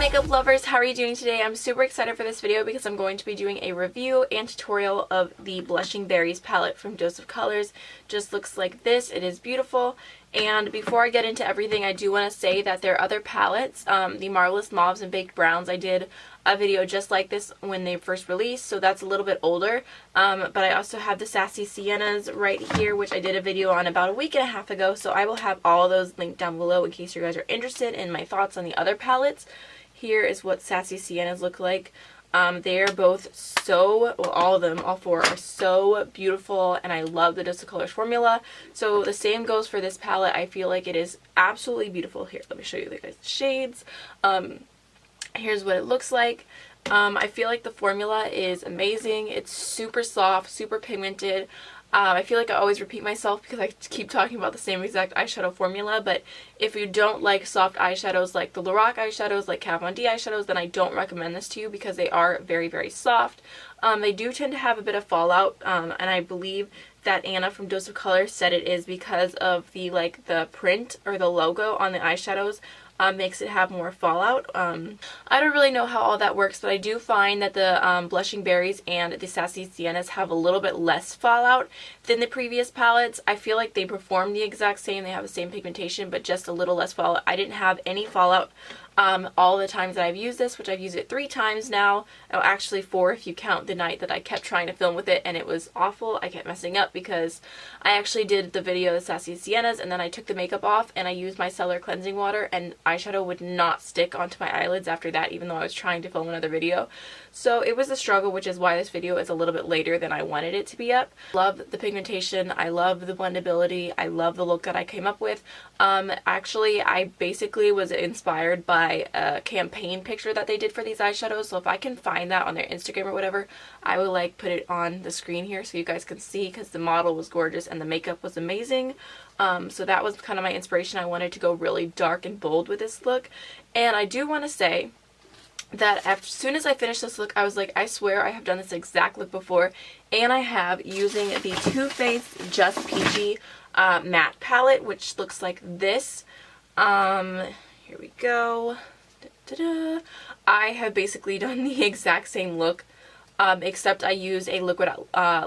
makeup lovers, how are you doing today? I'm super excited for this video because I'm going to be doing a review and tutorial of the Blushing Berries palette from Dose of Colors. Just looks like this. It is beautiful. And before I get into everything, I do want to say that there are other palettes, the Marvelous Mauves and Baked Browns. I did a video just like this when they first released, so that's a little bit older. But I also have the Sassy Siennas right here, which I did a video on about a week and a half ago, so I will have all of those linked down below in case you guys are interested in my thoughts on the other palettes. Here is what Sassy Siennas look like. They are both so, well, all of them, all four, are so beautiful, and I love the Dose of Colors formula. So the same goes for this palette. I feel like it is absolutely beautiful. Here, let me show you the guys' shades. Here's what it looks like. I feel like the formula is amazing. It's super soft, super pigmented. I feel like I always repeat myself because I keep talking about the same exact eyeshadow formula, but if you don't like soft eyeshadows like the Loreal eyeshadows, like Kat Von D eyeshadows, then I don't recommend this to you because they are very, very soft. They do tend to have a bit of fallout, and I believe that Anna from Dose of Colors said it is because of the print or the logo on the eyeshadows. Makes it have more fallout. I don't really know how all that works, but I do find that the Blushing Berries and the Sassy Siennas have a little bit less fallout than the previous palettes. I feel like they perform the exact same, they have the same pigmentation, but just a little less fallout. I didn't have any fallout all the times that I've used this, which I've used it 3 times now. Oh, actually 4 if you count the night that I kept trying to film with it and it was awful. I kept messing up because I actually did the video of the Sassy Siennas and then I took the makeup off and I used my Cellar cleansing water and eyeshadow would not stick onto my eyelids after that, even though I was trying to film another video. So it was a struggle, which is why this video is a little bit later than I wanted it to be up. Love the pigmentation, I love the blendability, I love the look that I came up with. Actually, I basically was inspired by a campaign picture that they did for these eyeshadows, so if I can find that on their Instagram or whatever, I will put it on the screen here so you guys can see, because the model was gorgeous and the makeup was amazing. So that was kind of my inspiration. I wanted to go really dark and bold with this look, and I do want to say that as soon as I finished this look, I was like, I swear I have done this exact look before, and I have, using the Too Faced Just Peachy matte palette, which looks like this. Here we go. Da-da-da. I have basically done the exact same look, except I use a liquid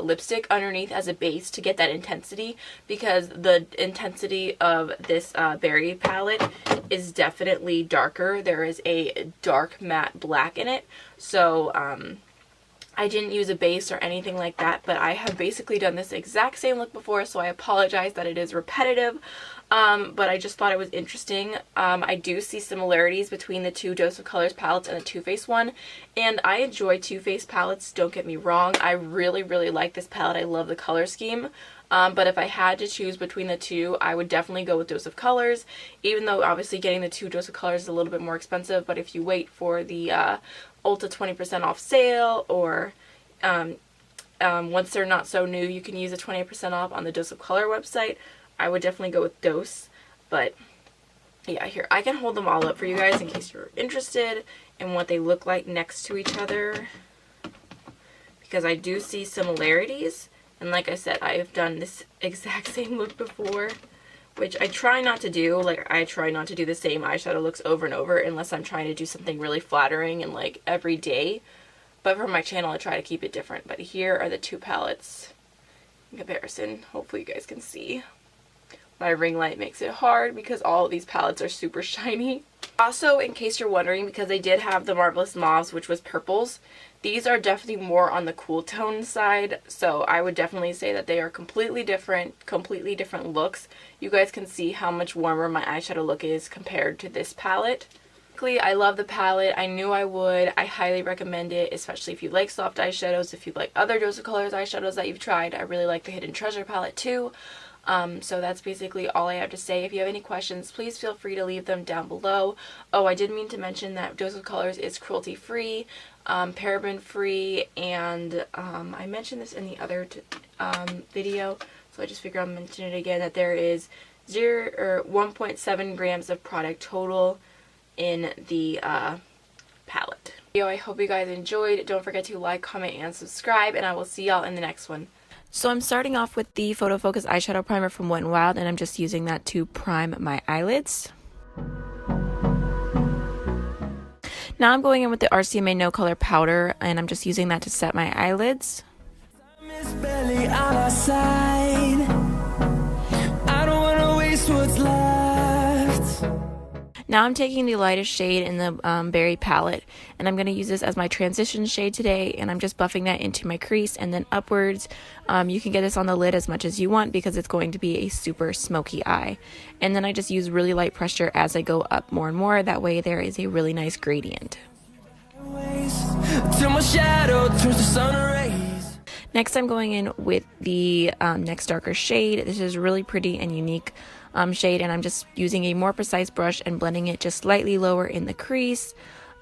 lipstick underneath as a base to get that intensity, because the intensity of this berry palette is definitely darker. There is a dark matte black in it, so I didn't use a base or anything like that, but I have basically done this exact same look before, so I apologize that it is repetitive. But I just thought it was interesting. I do see similarities between the two Dose of Colors palettes and the Too Faced one, and I enjoy Too Faced palettes, don't get me wrong. I really, really like this palette. I love the color scheme. But if I had to choose between the two, I would definitely go with Dose of Colors, even though obviously getting the two Dose of Colors is a little bit more expensive. But if you wait for the Ulta 20% off sale, or once they're not so new, you can use a 20% off on the Dose of Color website, I would definitely go with Dose. But yeah, here, I can hold them all up for you guys in case you're interested in what they look like next to each other, because I do see similarities. And like I said, I have done this exact same look before, which I try not to do. I try not to do the same eyeshadow looks over and over unless I'm trying to do something really flattering and every day. But for my channel, I try to keep it different. But here are the two palettes in comparison. Hopefully you guys can see. My ring light makes it hard because all of these palettes are super shiny. Also, in case you're wondering, because they did have the Marvelous Mauves, which was purples, these are definitely more on the cool tone side, so I would definitely say that they are completely different looks. You guys can see how much warmer my eyeshadow look is compared to this palette. I love the palette. I knew I would. I highly recommend it, especially if you like soft eyeshadows, if you like other Dose of Colors eyeshadows that you've tried. I really like the Hidden Treasure palette too. So that's basically all I have to say. If you have any questions, please feel free to leave them down below. Oh, I did mean to mention that Dose of Colors is cruelty free, paraben free, and I mentioned this in the other video, so I just figured I'll mention it again, that there is 1.7 grams of product total in the palette. I hope you guys enjoyed. Don't forget to like, comment, and subscribe, and I will see y'all in the next one. So I'm starting off with the Photo Focus eyeshadow primer from WetnWild, and I'm just using that to prime my eyelids. Now I'm going in with the RCMA No Color Powder, and I'm just using that to set my eyelids. Now I'm taking the lightest shade in the berry palette, and I'm going to use this as my transition shade today, and I'm just buffing that into my crease and then upwards. You can get this on the lid as much as you want because it's going to be a super smoky eye. And then I just use really light pressure as I go up more and more. That way there is a really nice gradient. Next I'm going in with the next darker shade. This is really pretty and unique shade, and I'm just using a more precise brush and blending it just slightly lower in the crease.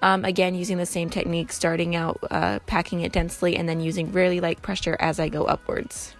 Again, using the same technique, starting out packing it densely and then using really light pressure as I go upwards.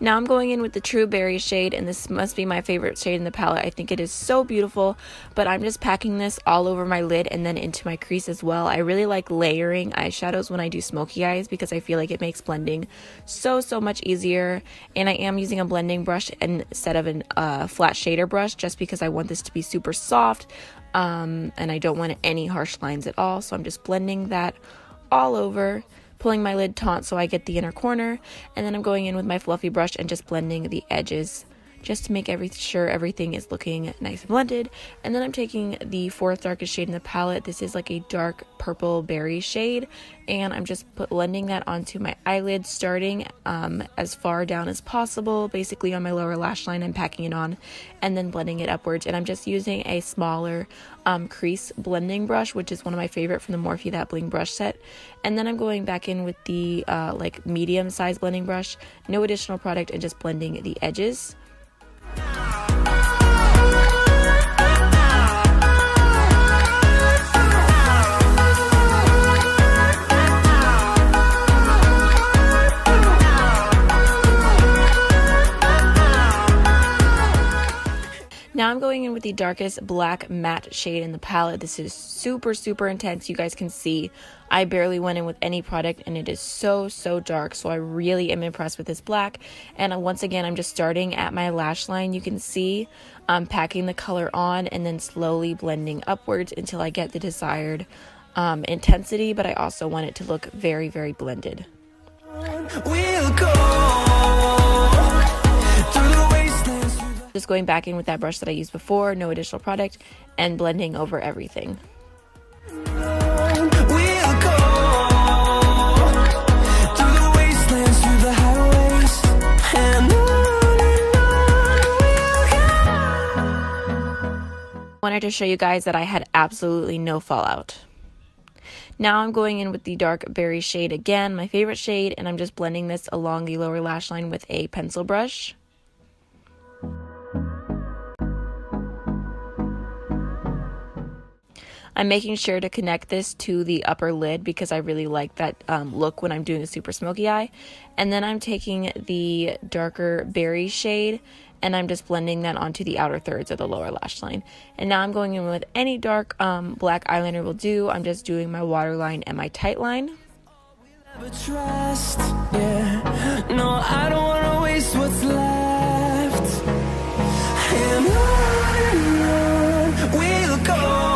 Now I'm going in with the True Berry shade, and this must be my favorite shade in the palette. I think it is so beautiful, but I'm just packing this all over my lid and then into my crease as well. I really like layering eyeshadows when I do smoky eyes because I feel like it makes blending so much easier. And I am using a blending brush instead of a flat shader brush just because I want this to be super soft, and I don't want any harsh lines at all. So I'm just blending that all over, pulling my lid taut so I get the inner corner, and then I'm going in with my fluffy brush and just blending the edges just to make sure everything is looking nice and blended. And then I'm taking the fourth darkest shade in the palette. This is like a dark purple berry shade, and I'm just blending that onto my eyelid, starting as far down as possible, basically on my lower lash line. I'm packing it on and then blending it upwards, and I'm just using a smaller crease blending brush, which is one of my favorite from the Morphe That Bling brush set. And then I'm going back in with the like medium size blending brush, no additional product, and just blending the edges. Now I'm going in with the darkest black matte shade in the palette. This is super intense. You guys can see I barely went in with any product, and it is so dark. So I really am impressed with this black. And once again, I'm just starting at my lash line. You can see I'm packing the color on and then slowly blending upwards until I get the desired intensity, but I also want it to look very blended. We'll go through the wastelands. Just going back in with that brush that I used before, no additional product, and blending over everything. I wanted to show you guys that I had absolutely no fallout. Now I'm going in with the dark berry shade again, my favorite shade, and I'm just blending this along the lower lash line with a pencil brush. I'm making sure to connect this to the upper lid because I really like that look when I'm doing a super smoky eye. And then I'm taking the darker berry shade and I'm just blending that onto the outer thirds of the lower lash line. And now I'm going in with any dark black eyeliner will do. I'm just doing my waterline and my tight line. Trust, yeah. No, I don't want to waste what's left. And on we'll go.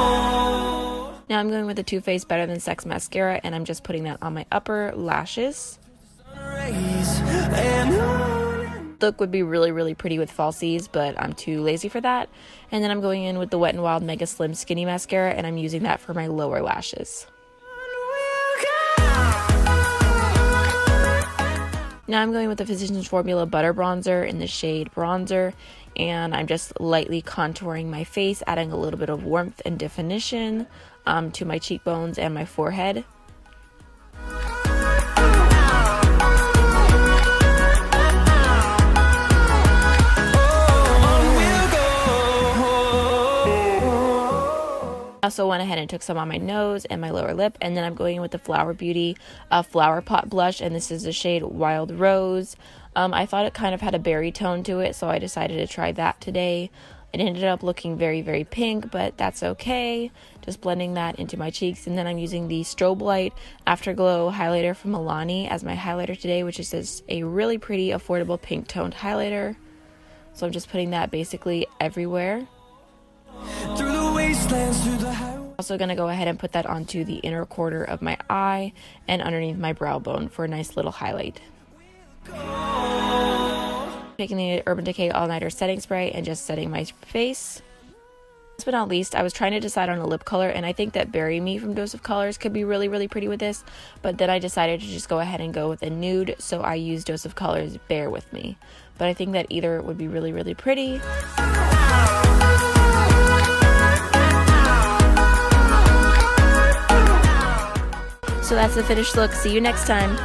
Now I'm going with the Too Faced Better Than Sex mascara, and I'm just putting that on my upper lashes. Look would be really pretty with falsies, but I'm too lazy for that. And then I'm going in with the Wet n Wild Mega Slim Skinny Mascara, and I'm using that for my lower lashes. Now I'm going with the Physicians Formula Butter Bronzer in the shade Bronzer, and I'm just lightly contouring my face, adding a little bit of warmth and definition to my cheekbones and my forehead. I also went ahead and took some on my nose and my lower lip, and then I'm going in with the Flower Beauty Flower Pot Blush, and this is the shade Wild Rose. I thought it kind of had a berry tone to it, so I decided to try that today. It ended up looking very, very pink, but that's okay. Just blending that into my cheeks. And then I'm using the Strobe Light Afterglow highlighter from Milani as my highlighter today, which is just a really pretty, affordable pink toned highlighter. So I'm just putting that basically everywhere. Also going to go ahead and put that onto the inner quarter of my eye and underneath my brow bone for a nice little highlight. Taking the Urban Decay All Nighter setting spray and just setting my face. Last but not least, I was trying to decide on a lip color, and I think that Bury Me from Dose of Colors could be really, really pretty with this, but then I decided to just go ahead and go with a nude, so I used Dose of Colors Bear With Me. But I think that either would be really, really pretty. So that's the finished look. See you next time.